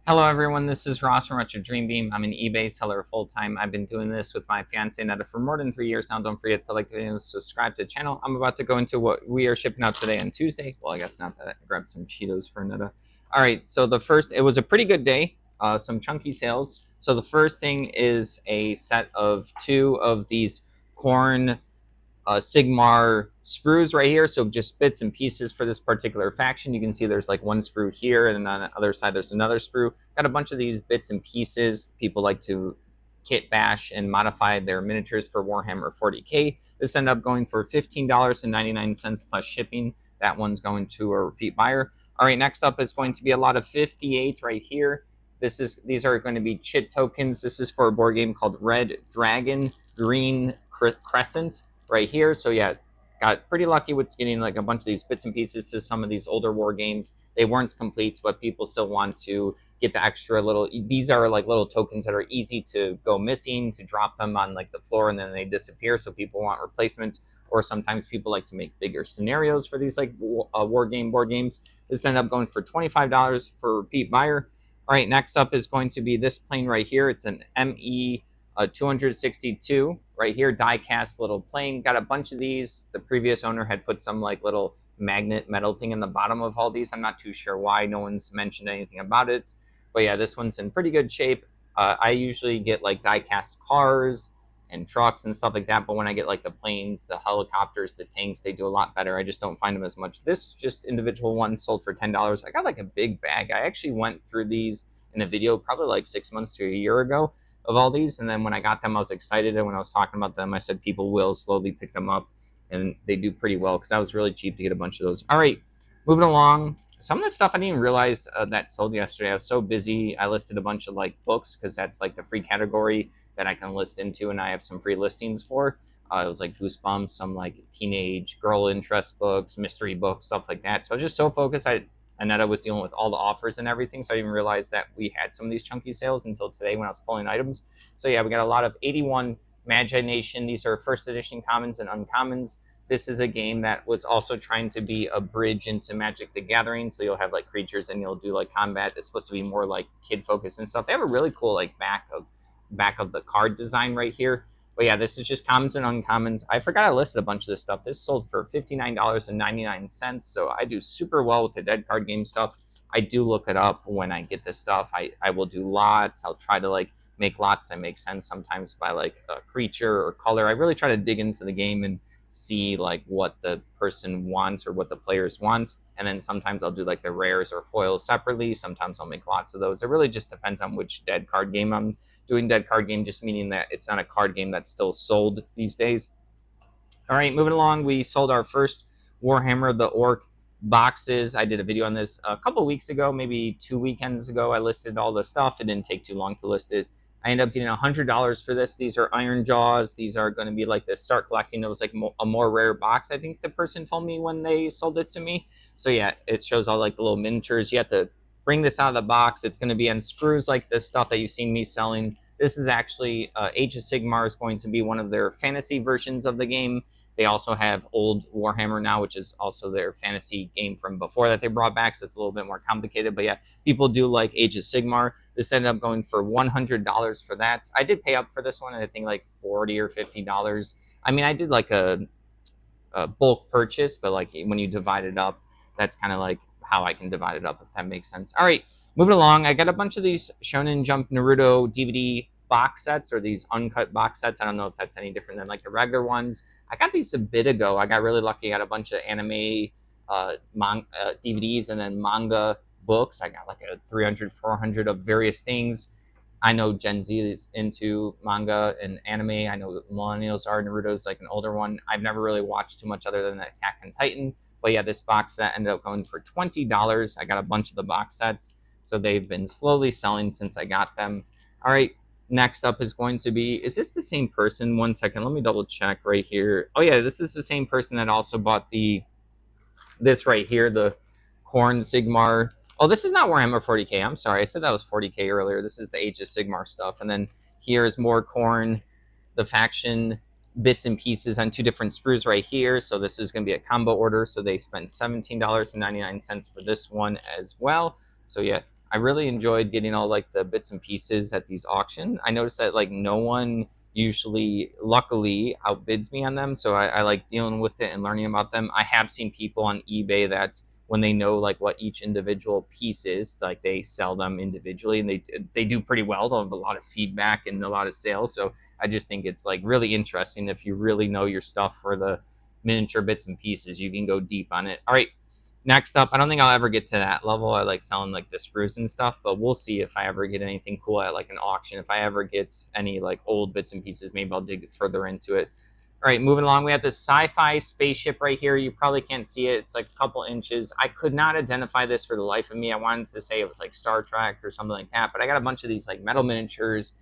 Hello everyone, this is Ross from Retro Dream Beam. I'm an eBay seller full time. I've been doing this with my fiance Netta for more than 3 years now. Don't forget to like the video and subscribe to the channel. I'm about to go into what we are shipping out today on Tuesday. Well, I guess not that. I grabbed some Cheetos for Netta. All right, so it was a pretty good day. Some chunky sales. So the first thing is a set of two of these corn Sigmar sprues right here. So just bits and pieces for this particular faction. You can see there's like one sprue here, and then on the other side there's another sprue. Got a bunch of these bits and pieces. People like to kit bash and modify their miniatures for Warhammer 40k. This ended up going for $15.99 plus shipping. That one's going to a repeat buyer. All right, next up is going to be a lot of 58 right here. These are going to be chit tokens. This is for a board game called Red Dragon Green Crescent right here. So yeah, got pretty lucky with getting like a bunch of these bits and pieces to some of these older war games. They weren't complete, but people still want to get the extra little. These are like little tokens that are easy to go missing, to drop them on like the floor and then they disappear. So people want replacements, or sometimes people like to make bigger scenarios for these like board games. This ended up going for $25 for repeat buyer. All right, next up is going to be this plane right here. It's an ME 262 right here, die cast little plane. Got a bunch of these. The previous owner had put some like little magnet metal thing in the bottom of all these. I'm not too sure why. No one's mentioned anything about it. But yeah, this one's in pretty good shape. I usually get like die cast cars and trucks and stuff like that. But when I get like the planes, the helicopters, the tanks, they do a lot better. I just don't find them as much. This just individual one sold for $10. I got like a big bag. I actually went through these in a video probably like 6 months to a year ago of all these. And then when I got them, I was excited. And when I was talking about them, I said people will slowly pick them up and they do pretty well because that was really cheap to get a bunch of those. All right, moving along. Some of the stuff I didn't even realize that sold yesterday. I was so busy. I listed a bunch of like books because that's like the free category that I can list into, and I have some free listings for. It was like Goosebumps, some like teenage girl interest books, mystery books, stuff like that. So I was just so focused. Annetta was dealing with all the offers and everything, so I didn't realize that we had some of these chunky sales until today when I was pulling items. So yeah, we got a lot of 81 Magi Nation. These are first edition commons and uncommons. This is a game that was also trying to be a bridge into Magic the Gathering. So you'll have like creatures and you'll do like combat. It's supposed to be more like kid focused and stuff. They have a really cool like back of the card design right here. But yeah, this is just commons and uncommons. I forgot I listed a bunch of this stuff. This sold for $59.99. So I do super well with the dead card game stuff. I do look it up when I get this stuff. I will do lots. I'll try to like make lots that make sense sometimes by like a creature or color. I really try to dig into the game and see like what the person wants or what the players want. And then sometimes I'll do like the rares or foils separately. Sometimes I'll make lots of those. It really just depends on which dead card game I'm doing. Dead card game just meaning that it's not a card game that's still sold these days. All right, moving along, we sold our first Warhammer the Orc boxes. I did a video on this a couple of weeks ago, maybe 2 weekends ago. I listed all the stuff. It didn't take too long to list it. I ended up getting $100 for this. These are Iron Jaws. These are going to be like the start collecting. It was like a more rare box, I think the person told me when they sold it to me. So yeah, it shows all like the little miniatures. You have to bring this out of the box. It's going to be on sprues like this stuff that you've seen me selling. This is actually Age of Sigmar is going to be one of their fantasy versions of the game. They also have Old Warhammer now, which is also their fantasy game from before that they brought back. So it's a little bit more complicated. But yeah, people do like Age of Sigmar. This ended up going for $100 for that. I did pay up for this one, I think like $40 or $50. I mean, I did like a bulk purchase, but like when you divide it up, that's kind of like how I can divide it up, if that makes sense. All right, moving along. I got a bunch of these Shonen Jump Naruto DVD box sets, or these uncut box sets. I don't know if that's any different than like the regular ones. I got these a bit ago. I got really lucky. I got a bunch of anime DVDs and then manga books. I got like a 300, 400 of various things. I know Gen Z is into manga and anime. I know millennials are. Naruto's like an older one. I've never really watched too much other than Attack on Titan. But yeah, this box set ended up going for $20. I got a bunch of the box sets. So they've been slowly selling since I got them. All right, next up is going to be, is this the same person? One second, let me double check right here. Oh yeah, this is the same person that also bought this right here, the Corn Sigmar. Oh, this is not Warhammer 40k. I'm sorry, I said that was 40k earlier. This is the Age of Sigmar stuff. And then here's more Corn, the faction bits and pieces on two different sprues right here. So this is going to be a combo order. So they spent $17.99 for this one as well. So yeah, I really enjoyed getting all like the bits and pieces at these auction. I noticed that like no one usually, luckily, outbids me on them, so I like dealing with it and learning about them. I have seen people on eBay that when they know like what each individual piece is, like they sell them individually, and they do pretty well. They'll have a lot of feedback and a lot of sales. So I just think it's like really interesting if you really know your stuff for the miniature bits and pieces. You can go deep on it. All right, next up, I don't think I'll ever get to that level. I like selling like the sprues and stuff, but we'll see if I ever get anything cool at like an auction. If I ever get any like old bits and pieces, maybe I'll dig further into it. All right, moving along, we have this sci-fi spaceship right here. You probably can't see it. It's like a couple inches. I could not identify this for the life of me. I wanted to say it was like Star Trek or something like that, but I got a bunch of these like metal miniatures.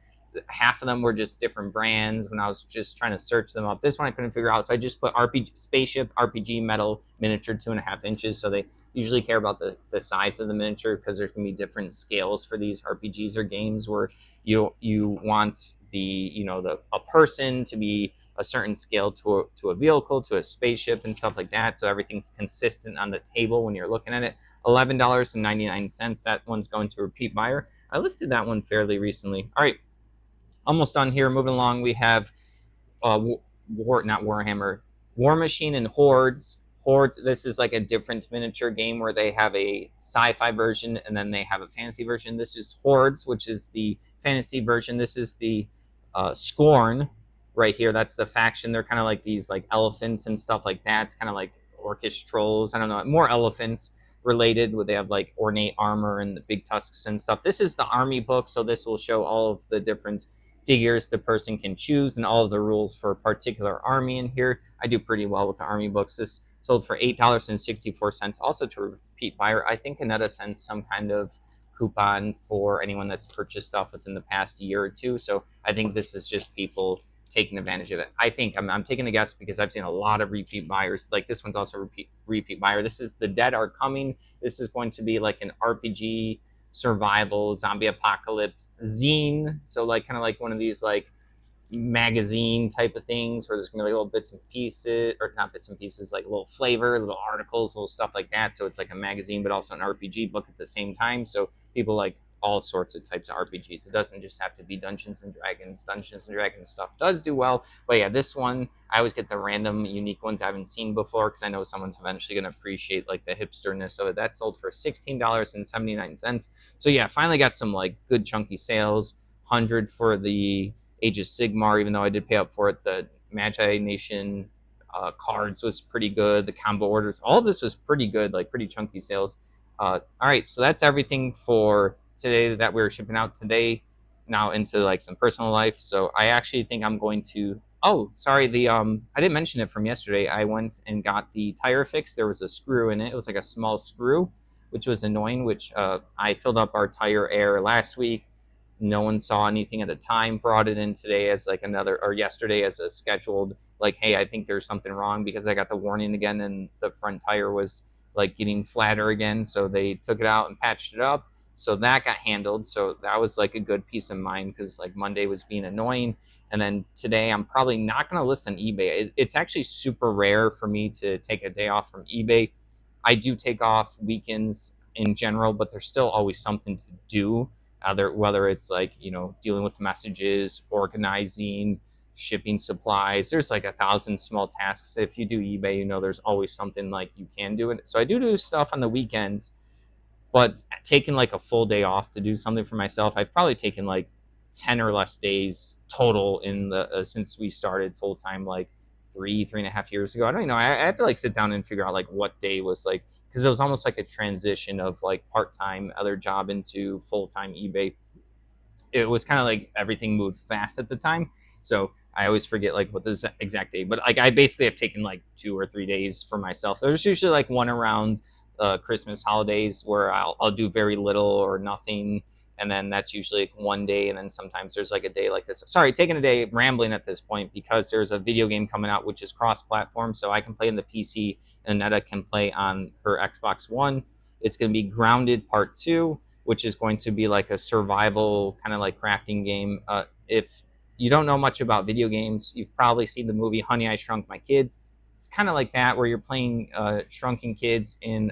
Half of them were just different brands when I was just trying to search them up. This one I couldn't figure out, so I just put RPG spaceship RPG metal miniature 2.5 inches. So they usually care about the size of the miniature because there can be different scales for these RPGs or games where you want the the a person to be a certain scale to a vehicle, to a spaceship and stuff like that. So everything's consistent on the table when you're looking at it. $11.99. That one's going to repeat buyer. I listed that one fairly recently. All right, almost done here. Moving along, we have not Warhammer, War Machine and Hordes. Hordes. This is like a different miniature game where they have a sci-fi version and then they have a fantasy version. This is Hordes, which is the fantasy version. This is the Scorn right here. That's the faction. They're kind of like these like elephants and stuff like that. It's kind of like orcish trolls. I don't know, more elephants related, where they have like ornate armor and the big tusks and stuff. This is the army book, so this will show all of the different figures the person can choose and all of the rules for a particular army in here. I do pretty well with the army books. This sold for $8.64, also to repeat buyer. I think Aneta sends some kind of coupon for anyone that's purchased stuff within the past year or two. So I think this is just people taking advantage of it. I think I'm taking a guess because I've seen a lot of repeat buyers. Like this one's also repeat buyer. This is The Dead Are Coming. This is going to be like an RPG survival zombie apocalypse zine. So like kind of like one of these like magazine type of things where there's gonna be little bits and pieces, or not bits and pieces, like little flavor, little articles, little stuff like that. So it's like a magazine, but also an RPG book at the same time. So people like all sorts of types of RPGs. It doesn't just have to be Dungeons and Dragons. Dungeons and Dragons stuff does do well, but yeah, this one I always get the random unique ones I haven't seen before because I know someone's eventually going to appreciate like the hipsterness of it. That sold for $16.79. So yeah, finally got some like good chunky sales. 100 for the Age of Sigmar, even though I did pay up for it. The Magi Nation cards was pretty good. The combo orders, all of this was pretty good, like pretty chunky sales. All right, so that's everything for today that we're shipping out today. Now into like some personal life. So I actually think I'm going to. Oh, sorry. I didn't mention it from yesterday. I went and got the tire fixed. There was a screw in it. It was like a small screw, which was annoying. Which I filled up our tire air last week. No one saw anything at the time. Brought it in today as like another, or yesterday as a scheduled, like, hey, I think there's something wrong because I got the warning again and the front tire was like getting flatter again. So they took it out and patched it up. So that got handled. So that was like a good peace of mind because like Monday was being annoying. And then today I'm probably not going to list on eBay. It's actually super rare for me to take a day off from eBay. I do take off weekends in general, but there's still always something to do. Whether it's like dealing with messages, organizing, shipping supplies. There's like 1,000 small tasks. If you do eBay, there's always something like you can do it. So I do stuff on the weekends, but taking like a full day off to do something for myself, I've probably taken like 10 or less days total in the since we started full time, like 3.5 years ago. I don't know. I have to like sit down and figure out like what day was like, because it was almost like a transition of like part-time other job into full-time eBay. It was kind of like everything moved fast at the time, so I always forget like what the exact day, but like I basically have taken like 2 or 3 days for myself. There's usually like one around Christmas holidays where I'll do very little or nothing, and then that's usually like one day, and then sometimes there's like a day like this. Sorry, taking a day rambling at this point because there's a video game coming out which is cross-platform, so I can play in the PC and Netta can play on her Xbox One. It's going to be Grounded Part 2, which is going to be like a survival kind of like crafting game. If you don't know much about video games, you've probably seen the movie Honey, I Shrunk My Kids. It's kind of like that, where you're playing shrunken kids in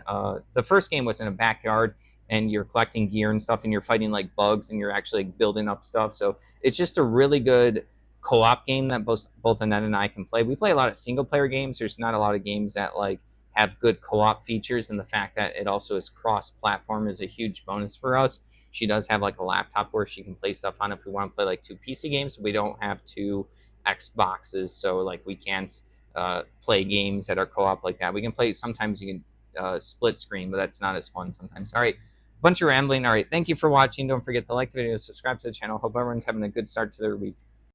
the first game was in a backyard, and you're collecting gear and stuff, and you're fighting like bugs, and you're actually building up stuff. So it's just a really good co-op game that both Annette and I can play. We play a lot of single player games. There's not a lot of games that like have good co-op features, and the fact that it also is cross-platform is a huge bonus for us. She does have like a laptop where she can play stuff on if we want to play like two PC games. We don't have two Xboxes, so like we can't play games that are co-op like that. We can play sometimes. You can split screen, but that's not as fun sometimes. All right, bunch of rambling. All right, thank you for watching. Don't forget to like the video, subscribe to the channel. Hope everyone's having a good start to their week.